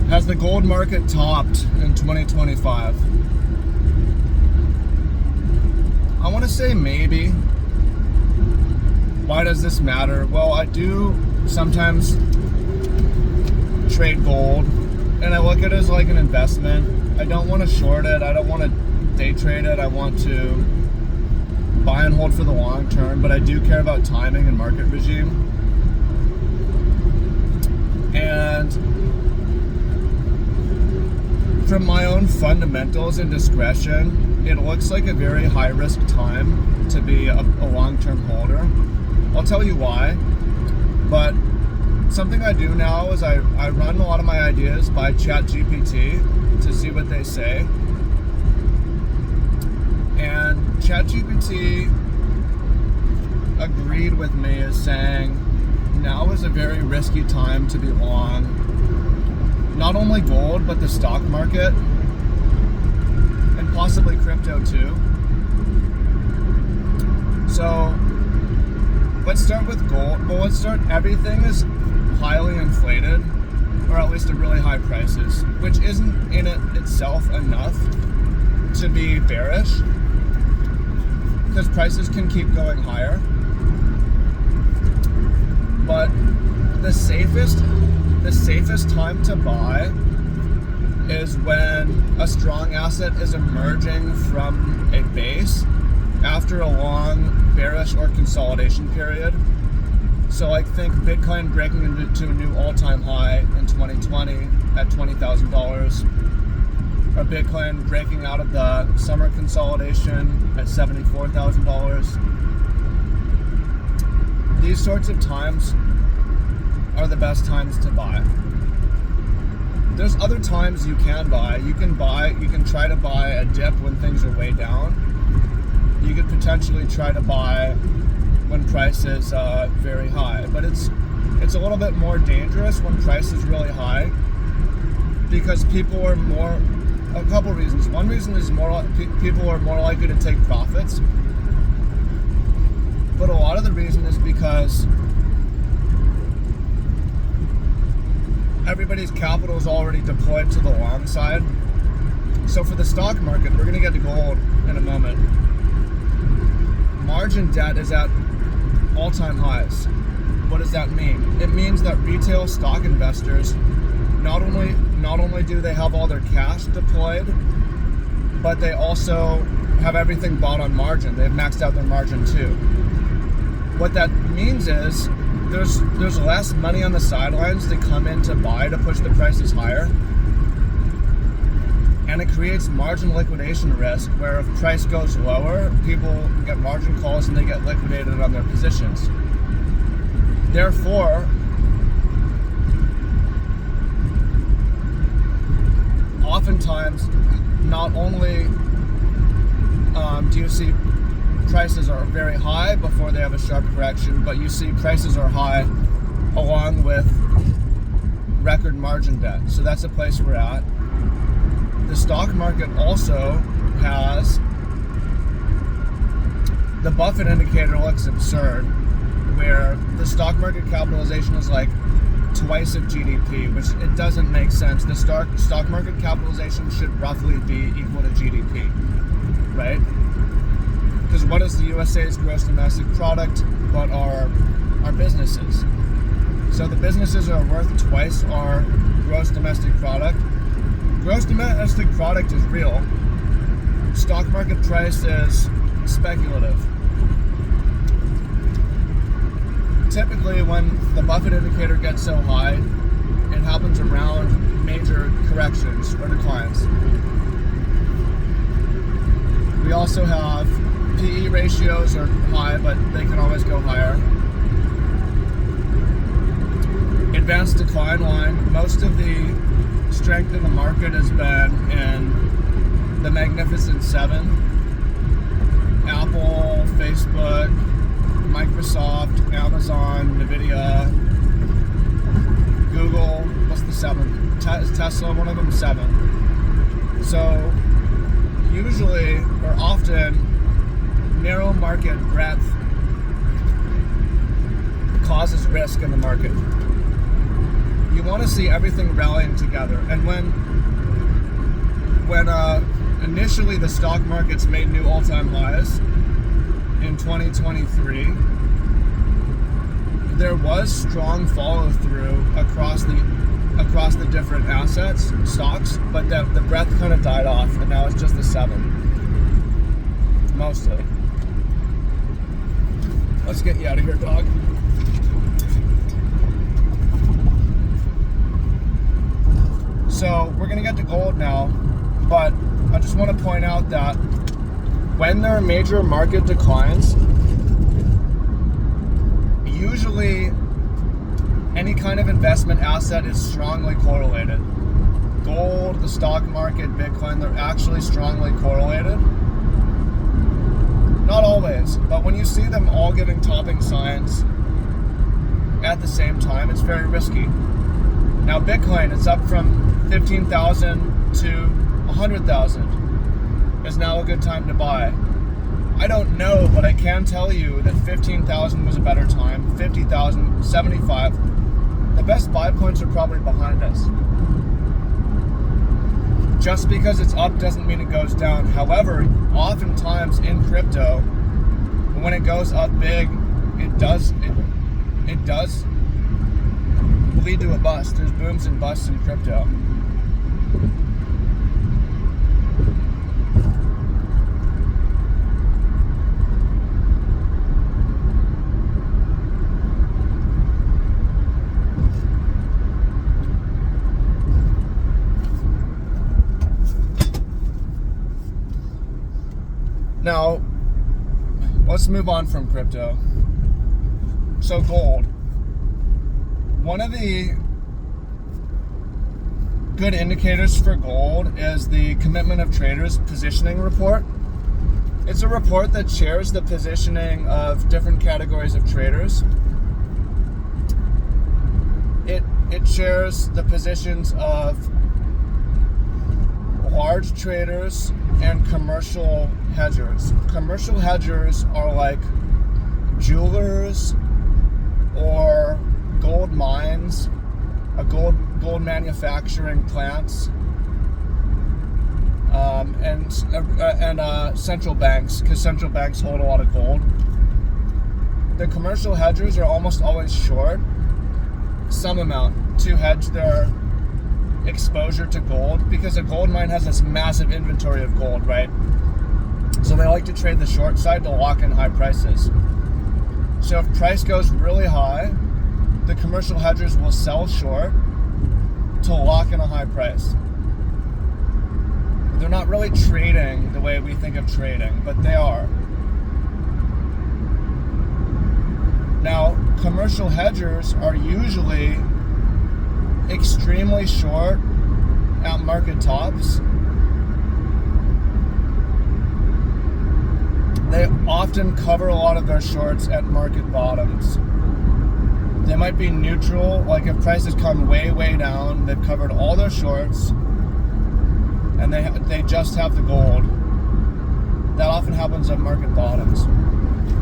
Has the gold market topped in 2025? I want to say maybe. Why does this matter? Well, I do sometimes trade gold, and I look at it as like an investment. I don't want to short it. I don't want to day trade it. I want to buy and hold for the long term, but I do care about timing and market regime. And from my own fundamentals and discretion, it looks like a very high risk time to be a long-term holder. I'll tell you why, but something I do now is I run a lot of my ideas by ChatGPT to see what they say. And ChatGPT agreed with me as saying now is a very risky time to be long not only gold, but the stock market and possibly crypto too. So let's start with gold. Well, everything is highly inflated, or at least at really high prices, which isn't in it itself enough to be bearish, because prices can keep going higher. But the safest time to buy is when a strong asset is emerging from a base after a long bearish or consolidation period. So like think Bitcoin breaking into a new all-time high in 2020 at $20,000, or Bitcoin breaking out of the summer consolidation at $74,000. These sorts of times are the best times to buy. There's other times you can buy. You can try to buy a dip when things are way down. You could potentially try to buy when price is very high, but it's a little bit more dangerous when price is really high, because people are more, a couple reasons. One reason is people are more likely to take profits, but a lot of the reason is because everybody's capital is already deployed to the long side. So for the stock market, we're going to get to gold in a moment. Margin debt is at all-time highs. What does that mean? It means that retail stock investors not only do they have all their cash deployed, but they also have everything bought on margin. They've maxed out their margin too. What that means is there's less money on the sidelines to come in to buy to push the prices higher, and it creates margin liquidation risk, where if price goes lower, people get margin calls and they get liquidated on their positions. Therefore, oftentimes, not only do you see prices are very high before they have a sharp correction, but you see prices are high along with record margin debt. So that's a place we're at. The stock market also has, the Buffett indicator looks absurd, where the stock market capitalization is like twice of GDP, which it doesn't make sense. The stock market capitalization should roughly be equal to GDP, right? Because what is the USA's gross domestic product but our businesses? So the businesses are worth twice our gross domestic product. Gross domestic product is real. Stock market price is speculative. Typically, when the Buffett indicator gets so high, it happens around major corrections or declines. We also have PE ratios are high, but they can always go higher. Advanced decline line. Most of the strength in the market has been in the Magnificent Seven: Apple, Facebook, Microsoft, Amazon, Nvidia, Google. What's the seven? Is Tesla one of them? 7. So usually, or often, narrow market breadth causes risk in the market. you want to see everything rallying together. And when initially the stock markets made new all-time highs in 2023, there was strong follow-through across the different assets, stocks, but the breath kind of died off, and now it's just the 7, mostly. Let's get you out of here, dog. So we're gonna get to gold now, but I just want to point out that when there are major market declines, usually any kind of investment asset is strongly correlated. Gold, the stock market, Bitcoin, they're actually strongly correlated. Not always, but when you see them all giving topping signs at the same time, it's very risky. Now Bitcoin, it's up from 15,000 to 100,000. Is now a good time to buy? I don't know, but I can tell you that 15,000 was a better time. 50,000, 75. The best buy points are probably behind us. Just because it's up doesn't mean it goes down. However, oftentimes in crypto, when it goes up big, it does lead to a bust. There's booms and busts in crypto. Now, let's move on from crypto. So gold. One of the good indicators for gold is the Commitment of Traders Positioning Report. It's a report that shares the positioning of different categories of traders. It shares the positions of large traders and commercial hedgers. Commercial hedgers are like jewelers or gold mines, gold manufacturing plants, and central banks, because central banks hold a lot of gold. The commercial hedgers are almost always short some amount to hedge their exposure to gold, because a gold mine has this massive inventory of gold, right? So they like to trade the short side to lock in high prices. So if price goes really high, the commercial hedgers will sell short to lock in a high price. They're not really trading the way we think of trading, but they are. Now, commercial hedgers are usually extremely short at market tops. They often cover a lot of their shorts at market bottoms. They might be neutral, like if prices come way, way down, they've covered all their shorts, and they just have the gold. That often happens at market bottoms.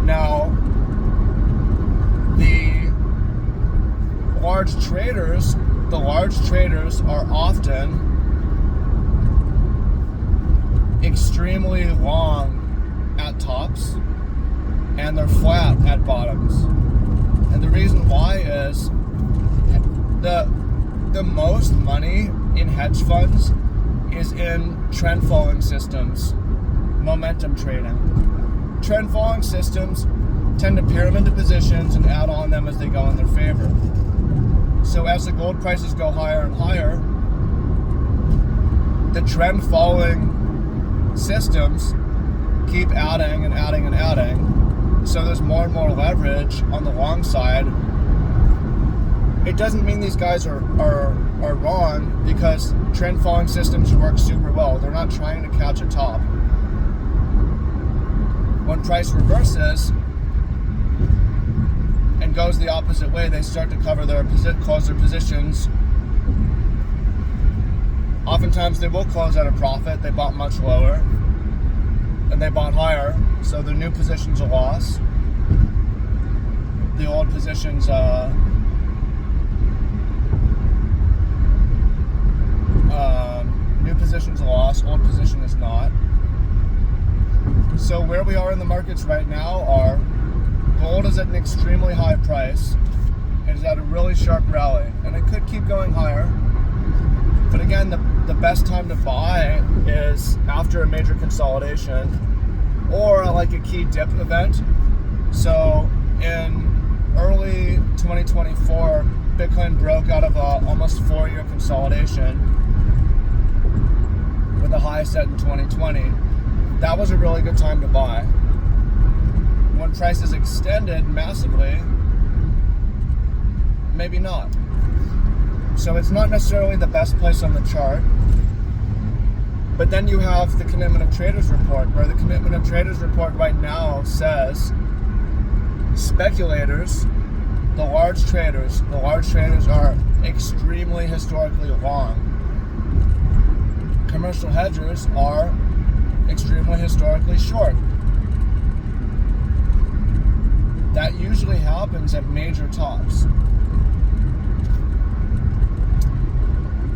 Now, the large traders are often extremely long at tops, and they're flat at bottoms. And the reason why is the most money in hedge funds is in trend following systems, momentum trading. Trend following systems tend to pair them into positions and add on them as they go in their favor. So as the gold prices go higher and higher, the trend following systems keep adding and adding and adding. So there's more and more leverage on the long side. It doesn't mean these guys are wrong, because trend following systems work super well. They're not trying to catch a top. When price reverses and goes the opposite way, they start to close their positions. Oftentimes they will close at a profit. They bought much lower and they bought higher, so the new position's a loss. The old position's So where we are in the markets right now are gold is at an extremely high price. It is at a really sharp rally, and it could keep going higher. But again, the best time to buy is after a major consolidation or like a key dip event. So in early 2024, Bitcoin broke out of a almost 4-year consolidation with a high set in 2020. That was a really good time to buy. When prices extended massively, maybe not. So it's not necessarily the best place on the chart. But then you have the Commitment of Traders report, where the Commitment of Traders report right now says speculators, the large traders are extremely historically long. Commercial hedgers are extremely historically short. That usually happens at major tops.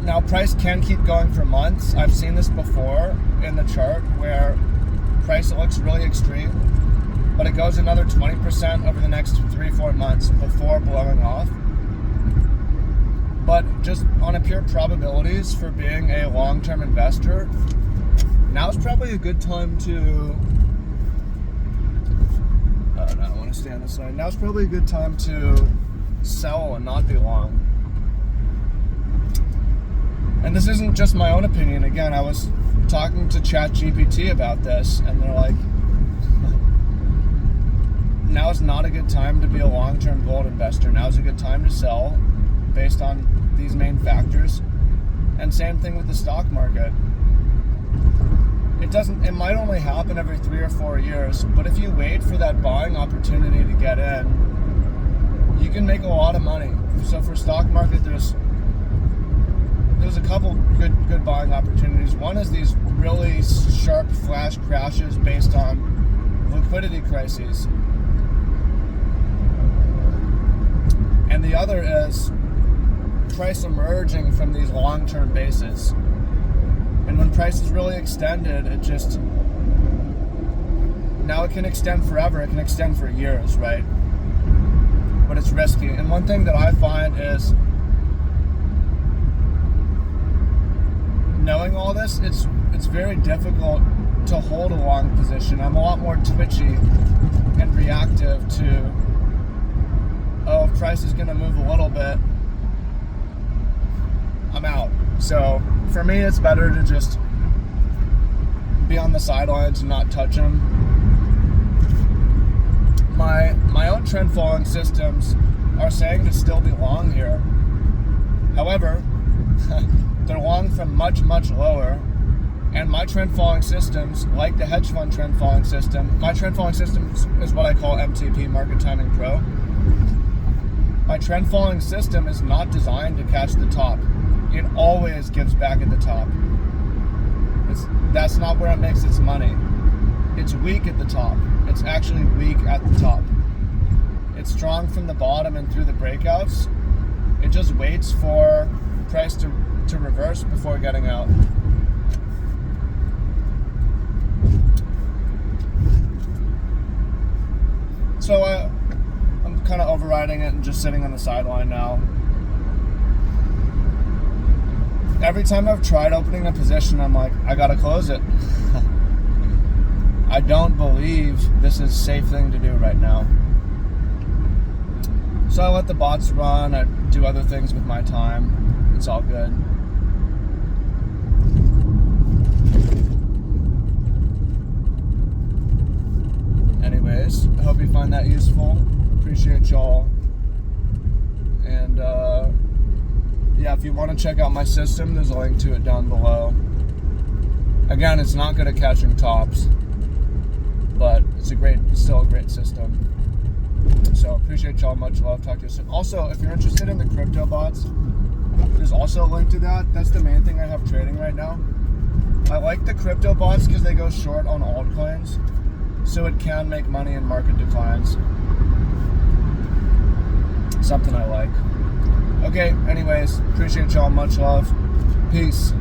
Now, price can keep going for months. I've seen this before in the chart where price looks really extreme, but it goes another 20% over the next 3-4 months before blowing off. But just on a pure probabilities for being a long-term investor, now's probably a good time to... I don't want to stay on this side. Now's probably a good time to sell and not be long. And this isn't just my own opinion. Again, I was talking to ChatGPT about this, and they're like, now is not a good time to be a long-term gold investor. Now is a good time to sell based on these main factors. And same thing with the stock market. It might only happen every 3 or 4 years, but if you wait for that buying opportunity to get in, you can make a lot of money. So for stock market, there's a couple good buying opportunities. One is these really sharp flash crashes based on liquidity crises. And the other is price emerging from these long-term bases. And when price is really extended, now it can extend forever, it can extend for years, right? But it's risky. And one thing that I find is, knowing all this, it's very difficult to hold a long position. I'm a lot more twitchy and reactive to, if price is going to move a little bit, I'm out. So for me, it's better to just be on the sidelines and not touch them. My own trend following systems are saying to still be long here. However, they're long from much lower, and my trend following systems, like the hedge fund trend following system, my trend following system is what I call MTP, Market Timing Pro. My trend following system is not designed to catch the top. It always gives back at the top. That's not where it makes its money. It's weak at the top. It's actually weak at the top. It's strong from the bottom and through the breakouts. It just waits for price to reverse before getting out. So I'm kind of overriding it and just sitting on the sideline now. Every time I've tried opening a position, I'm like, I gotta close it. I don't believe this is a safe thing to do right now. So I let the bots run, I do other things with my time. It's all good. Anyways, I hope you find that useful. Appreciate y'all. And yeah, if you want to check out my system, there's a link to it down below. Again, it's not good at catching tops, but it's still a great system. So appreciate y'all, much love, talk to you soon. Also, if you're interested in the crypto bots, there's also a link to that. That's the main thing I have trading right now. I like the crypto bots because they go short on altcoins, so it can make money in market declines. Something I like. Okay, anyways, appreciate y'all, much love. Peace.